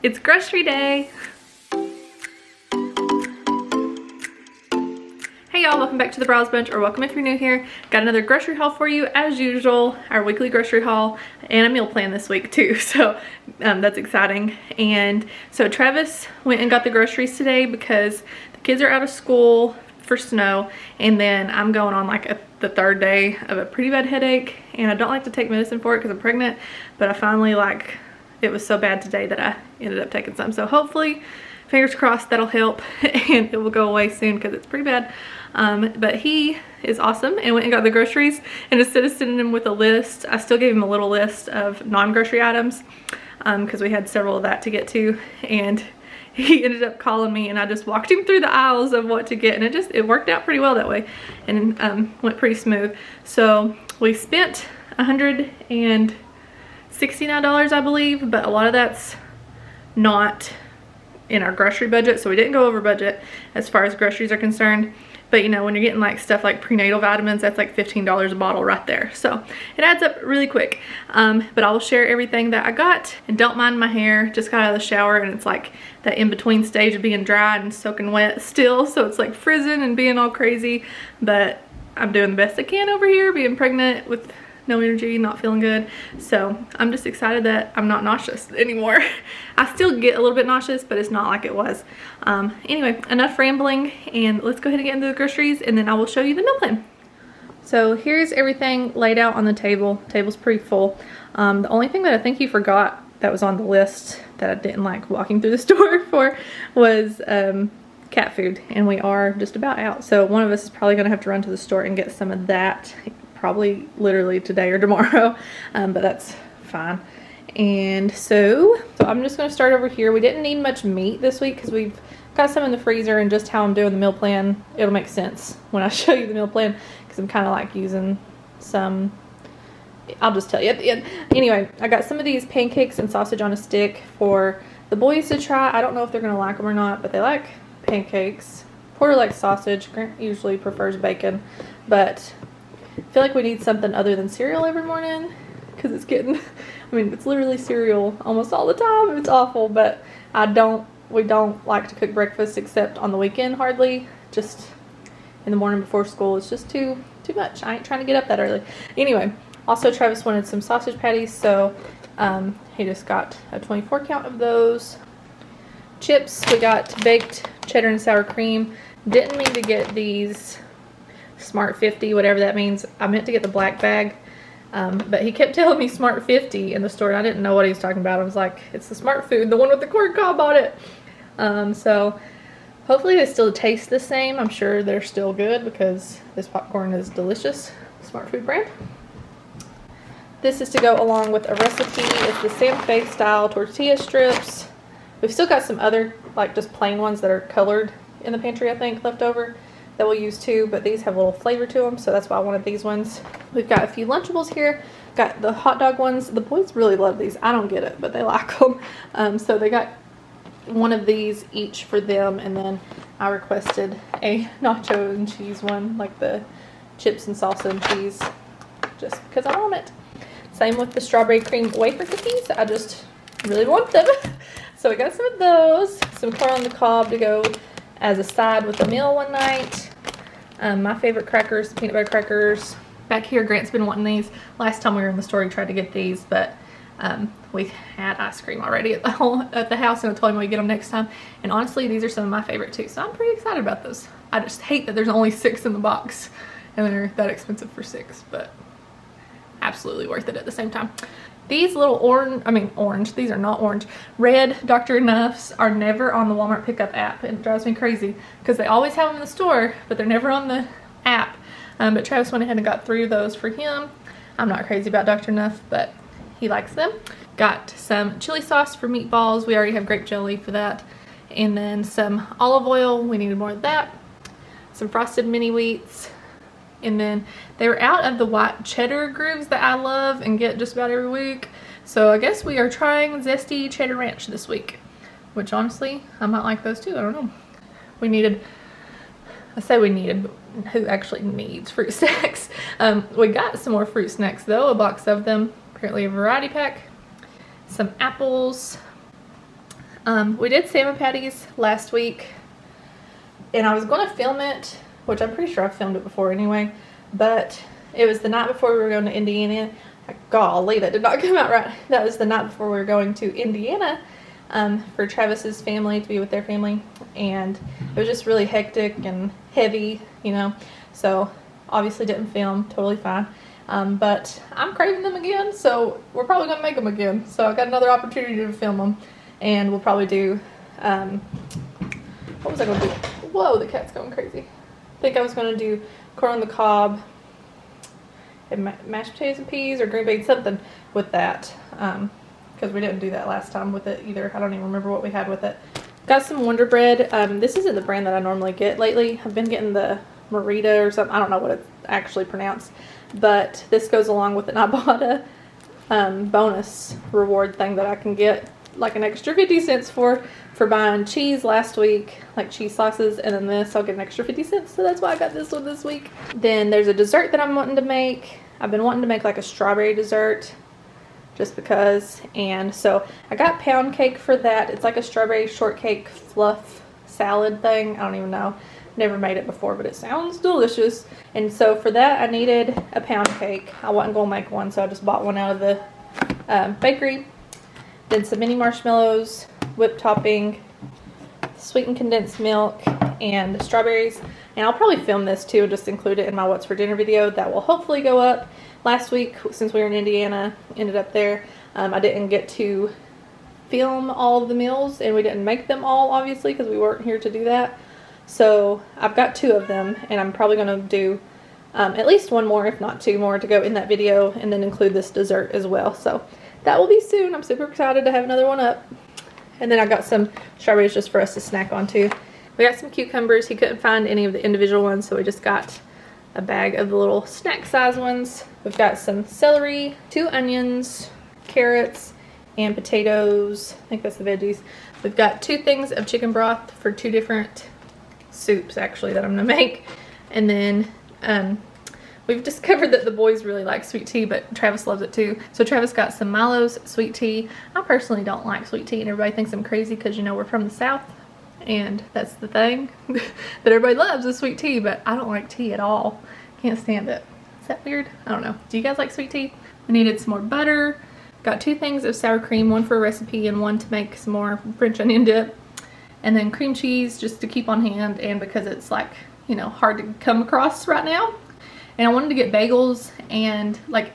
It's grocery day. Hey y'all, welcome back to the Briles Bunch, or welcome if you're new here. Got another grocery haul for you as usual, our weekly grocery haul, and a meal plan this week too, so that's exciting. And so Travis went and got the groceries today because the kids are out of school for snow, and then I'm going on like the third day of a pretty bad headache, and I don't like to take medicine for it because I'm pregnant, but I finally it was so bad today that I ended up taking some. So hopefully, fingers crossed, that'll help and it will go away soon because it's pretty bad. But he is awesome and went and got the groceries, and instead of sending him with a list, I still gave him a little list of non-grocery items because we had several of that to get to, and he ended up calling me and I just walked him through the aisles of what to get, and it worked out pretty well that way, and went pretty smooth. So we spent $169, I believe, but a lot of that's not in our grocery budget, so we didn't go over budget as far as groceries are concerned. But you know, when you're getting like stuff like prenatal vitamins, that's like $15 a bottle right there, so it adds up really quick. But I will share everything that I got, and don't mind my hair, just got out of the shower and it's like that in-between stage of being dry and soaking wet still, so it's like frizzing and being all crazy, but I'm doing the best I can over here being pregnant with no energy, not feeling good. So I'm just excited that I'm not nauseous anymore. I still get a little bit nauseous, but it's not like it was. Anyway, enough rambling, and let's go ahead and get into the groceries, and then I will show you the meal plan. So here's everything laid out on the table. Table's pretty full. The only thing that I think you forgot that was on the list that I didn't like walking through the store for was cat food, and we are just about out. So one of us is probably gonna have to run to the store and get some of that, probably literally today or tomorrow, but that's fine. And so I'm just going to start over here. We didn't need much meat this week because we've got some in the freezer, and just how I'm doing the meal plan, it'll make sense when I show you the meal plan, because I'm kind of like using some, I'll just tell you at the end. Anyway, I got some of these pancakes and sausage on a stick for the boys to try. I don't know if they're going to like them or not, but they like pancakes. Porter likes sausage. Grant usually prefers bacon, but I feel like we need something other than cereal every morning, because it's getting, I mean, it's literally cereal almost all the time. It's awful, but we don't like to cook breakfast except on the weekend hardly. Just in the morning before school, it's just too much. I ain't trying to get up that early. Anyway, also Travis wanted some sausage patties, so he just got a 24 count of those. Chips, we got baked cheddar and sour cream. Didn't mean to get these Smart 50, whatever that means. I meant to get the black bag, but he kept telling me Smart 50 in the store, and I didn't know what he was talking about. I was like, it's the Smart Food, the one with the corn cob on it. So hopefully they still taste the same. I'm sure they're still good because this popcorn is delicious. Smart Food brand. This is to go along with a recipe. It's the Santa Fe style tortilla strips. We've still got some other like just plain ones that are colored in the pantry, I think, left over, that we'll use too, but these have a little flavor to them, so that's why I wanted these ones. We've got a few Lunchables here. Got the hot dog ones. The boys really love these. I don't get it, but they like them. So they got one of these each for them, and then I requested a nacho and cheese one, like the chips and salsa and cheese, just because I want it. Same with the strawberry cream wafer cookies. I just really want them. So we got some of those. Some corn on the cob to go as a side with a meal one night. My favorite crackers, peanut butter crackers. Back here, Grant's been wanting these. Last time we were in the store, he tried to get these, but we had ice cream already at the house, and I told him we'd get them next time. And honestly, these are some of my favorite too, so I'm pretty excited about those. I just hate that there's only 6 in the box, and they're that expensive for 6, but absolutely worth it at the same time. These little orange, these are not orange, red Dr. Enoughs are never on the Walmart pickup app. It drives me crazy because they always have them in the store, but they're never on the app. But Travis went ahead and got 3 of those for him. I'm not crazy about Dr. Enough, but he likes them. Got some chili sauce for meatballs. We already have grape jelly for that. And then some olive oil. We needed more of that. Some frosted mini wheats. And then they were out of the white cheddar grooves that I love and get just about every week. So I guess we are trying zesty cheddar ranch this week, which honestly, I might like those too. I don't know. I say we needed, but who actually needs fruit snacks? We got some more fruit snacks though, a box of them, apparently a variety pack. Some apples, We did salmon patties last week, and I was going to film it, which I'm pretty sure I've filmed it before anyway, but it was the night before we were going to Indiana. Golly, that did not come out right. That was the night before we were going to Indiana for Travis's family, to be with their family, and it was just really hectic and heavy, you know, so obviously didn't film. Totally fine. But I'm craving them again, so we're probably going to make them again. So I got another opportunity to film them, and we'll probably do, what was I going to do? Whoa, the cat's going crazy. I think I was going to do corn on the cob and mashed potatoes and peas or green beans, something with that, because we didn't do that last time with it either. I don't even remember what we had with it. Got some Wonder Bread. This isn't the brand that I normally get lately. I've been getting the Merita or something. I don't know what it's actually pronounced, but this goes along with an Ibotta bonus reward thing that I can get like an extra 50 cents for buying cheese last week, like cheese slices, and then this I'll get an extra 50 cents, so that's why I got this one this week. Then there's a dessert that I'm wanting to make. I've been wanting to make like a strawberry dessert just because, and so I got pound cake for that. It's like a strawberry shortcake fluff salad thing. I don't even know. Never made it before, but it sounds delicious. And so for that I needed a pound cake. I wasn't gonna make one, so I just bought one out of the bakery. Then some mini marshmallows, whipped topping, sweetened condensed milk, and strawberries. And I'll probably film this too and just include it in my What's for Dinner video that will hopefully go up. Last week, since we were in Indiana, ended up there, I didn't get to film all of the meals, and we didn't make them all, obviously, because we weren't here to do that. So I've got 2 of them, and I'm probably going to do at least 1 more, if not 2 more, to go in that video, and then include this dessert as well. So that will be soon. I'm super excited to have another one up. And then I got some strawberries just for us to snack on too. We got some cucumbers. He couldn't find any of the individual ones, so we just got a bag of the little snack size ones. We've got some celery, 2 onions, carrots, and potatoes. I think that's the veggies. We've got 2 things of chicken broth for 2 different soups, actually, that I'm gonna make. And then we've discovered that the boys really like sweet tea, but Travis loves it too. So Travis got some Milo's sweet tea. I personally don't like sweet tea, and everybody thinks I'm crazy because, you know, we're from the South, and that's the thing that everybody loves is sweet tea, but I don't like tea at all. Can't stand it. Is that weird? I don't know. Do you guys like sweet tea? We needed some more butter. Got 2 things of sour cream, 1 for a recipe and 1 to make some more French onion dip. And then cream cheese just to keep on hand, and because it's like, you know, hard to come across right now. And I wanted to get bagels and like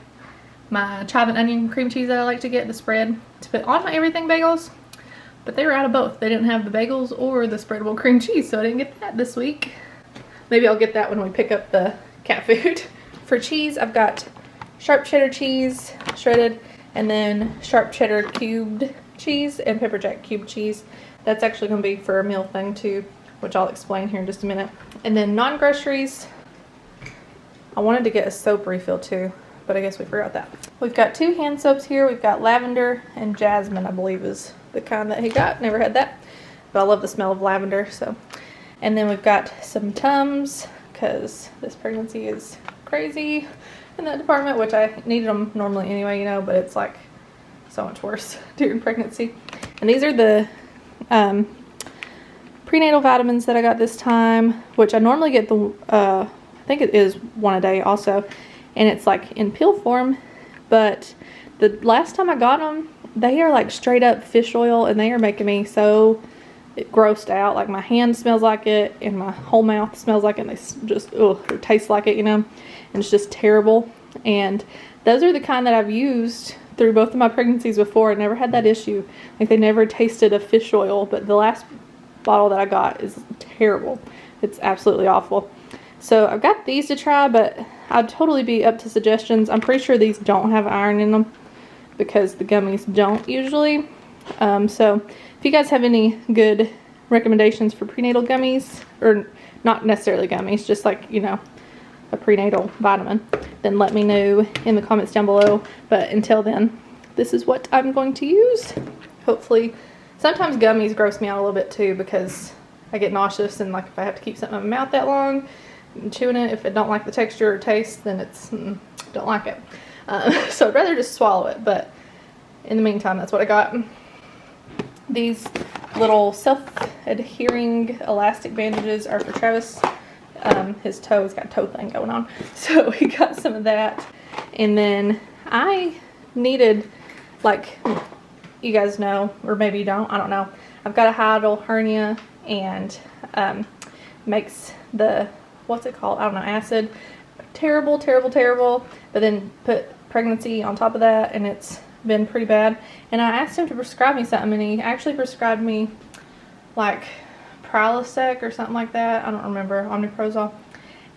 my chive and onion cream cheese that I like to get, the spread, to put on my everything bagels. But they were out of both. They didn't have the bagels or the spreadable cream cheese, so I didn't get that this week. Maybe I'll get that when we pick up the cat food. For cheese, I've got sharp cheddar cheese shredded, and then sharp cheddar cubed cheese and pepper jack cubed cheese. That's actually going to be for a meal thing too, which I'll explain here in just a minute. And then non-groceries, I wanted to get a soap refill too, but I guess we forgot that. We've got 2 hand soaps here. We've got lavender and jasmine, I believe is the kind that he got. Never had that, but I love the smell of lavender. So, and then we've got some Tums, because this pregnancy is crazy in that department, which I needed them normally anyway, you know, but it's like so much worse during pregnancy. And these are the prenatal vitamins that I got this time, which I normally get the I think it is 1 a day also, and it's like in pill form, but the last time I got them, they are like straight up fish oil, and they are making me so grossed out. Like my hand smells like it, and my whole mouth smells like it, and they just or taste like it, you know, and it's just terrible. And those are the kind that I've used through both of my pregnancies before. I never had that issue. Like they never tasted of fish oil, but the last bottle that I got is terrible. It's absolutely awful. So I've got these to try, but I'd totally be up to suggestions. I'm pretty sure these don't have iron in them because the gummies don't usually. So if you guys have any good recommendations for prenatal gummies, or not necessarily gummies, just like, you know, a prenatal vitamin, then let me know in the comments down below. But until then, this is what I'm going to use. Hopefully, sometimes gummies gross me out a little bit too, because I get nauseous, and like if I have to keep something in my mouth that long and chewing it, if I don't like the texture or taste, then it's don't like it. So I'd rather just swallow it, but in the meantime, that's what I got. These little self-adhering elastic bandages are for Travis. His toe, he's got a toe thing going on. So we got some of that. And then I needed, like you guys know, or maybe you don't, I don't know. I've got a hiatal hernia and makes the, what's it called? I don't know, acid. Terrible, terrible, terrible. But then put pregnancy on top of that and it's been pretty bad. And I asked him to prescribe me something and he actually prescribed me like Briles or something like that. I don't remember, omeprazole.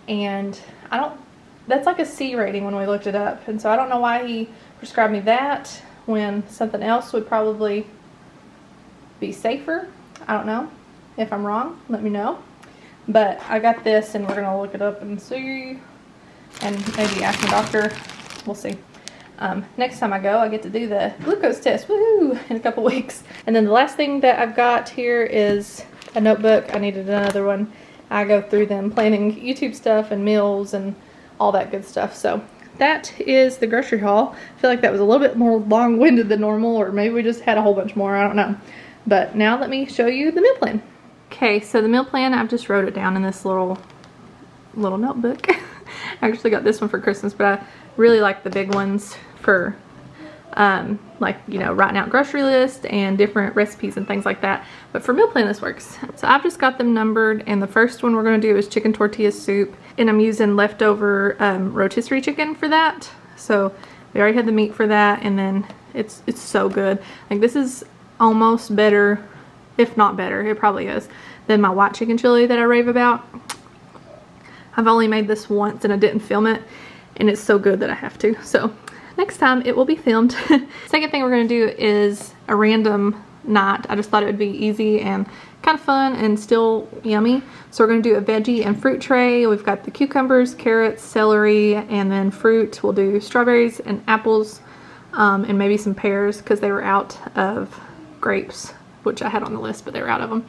And I don't, that's like a C rating when we looked it up. And so I don't know why he prescribed me that when something else would probably be safer. I don't know. If I'm wrong, let me know. But I got this and we're gonna look it up and see, and maybe ask my doctor. We'll see. Next time I go, I get to do the glucose test, woohoo, in a couple weeks. And then the last thing that I've got here is a notebook. I needed another one. I go through them planning YouTube stuff and meals and all that good stuff. So that is the grocery haul. I feel like that was a little bit more long-winded than normal, or maybe we just had a whole bunch more, I don't know. But now let me show you the meal plan. Okay, so the meal plan, I've just wrote it down in this little notebook. I actually got this one for Christmas, but I really like the big ones for like, you know, writing out grocery list and different recipes and things like that. But for meal plan, this works. So I've just got them numbered, and the first one we're going to do is chicken tortilla soup, and I'm using leftover rotisserie chicken for that. So we already had the meat for that, and then it's so good. Like, this is almost better, if not better, it probably is, than my white chicken chili that I rave about. I've only made this once and I didn't film it, and it's so good that I have to. So next time it will be filmed. Second thing we're going to do is a random night. I just thought it would be easy and kind of fun and still yummy. So we're going to do a veggie and fruit tray. We've got the cucumbers, carrots, celery, and then fruit. We'll do strawberries and apples, and maybe some pears because they were out of grapes, which I had on the list, but they were out of them.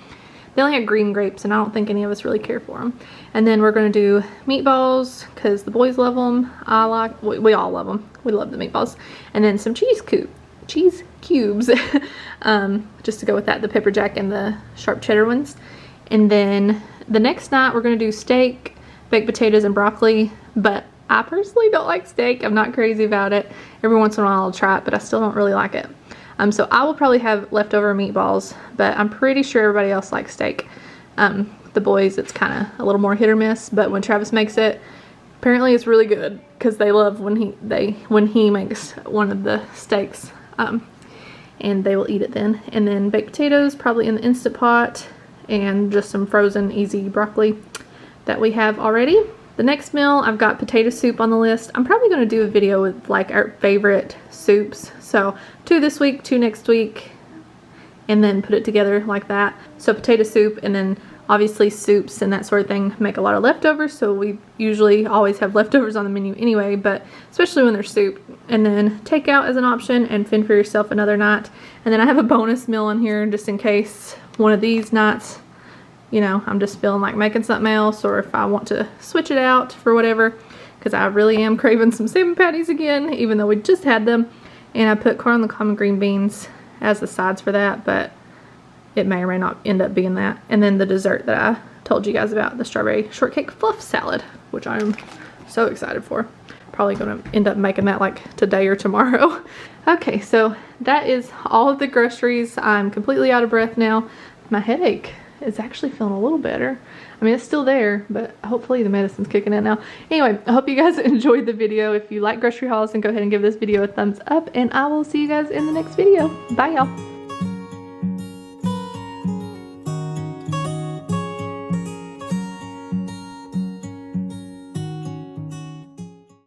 They only had green grapes, and I don't think any of us really care for them. And then we're going to do meatballs because the boys love them. We all love them. We love the meatballs. And then some cheese cubes, just to go with that, the pepper jack and the sharp cheddar ones. And then the next night we're going to do steak, baked potatoes, and broccoli. But I personally don't like steak. I'm not crazy about it. Every once in a while I'll try it, but I still don't really like it. So I will probably have leftover meatballs, but I'm pretty sure everybody else likes steak. The boys, it's kind of a little more hit or miss, but when Travis makes it, apparently it's really good because they love when he makes one of the steaks, and they will eat it then. And then baked potatoes, probably in the Instant Pot, and just some frozen easy broccoli that we have already. The next meal, I've got potato soup on the list. I'm probably going to do a video with like our favorite soups. So 2 this week, 2 next week, and then put it together like that. So potato soup, and then obviously soups and that sort of thing make a lot of leftovers. So we usually always have leftovers on the menu anyway, but especially when there's soup. And then takeout as an option, and fend for yourself another night. And then I have a bonus meal in here just in case one of these nights, you know, I'm just feeling like making something else, or if I want to switch it out for whatever, because I really am craving some salmon patties again, even though we just had them. And I put corn on the cob and green beans as the sides for that, but it may or may not end up being that. And then the dessert that I told you guys about, the strawberry shortcake fluff salad, which I'm so excited for. Probably going to end up making that like today or tomorrow. Okay, so that is all of the groceries. I'm completely out of breath now. My headache is actually feeling a little better. I mean, it's still there, but hopefully the medicine's kicking in now. Anyway, I hope you guys enjoyed the video. If you like grocery hauls, then go ahead and give this video a thumbs up, and I will see you guys in the next video. Bye, y'all.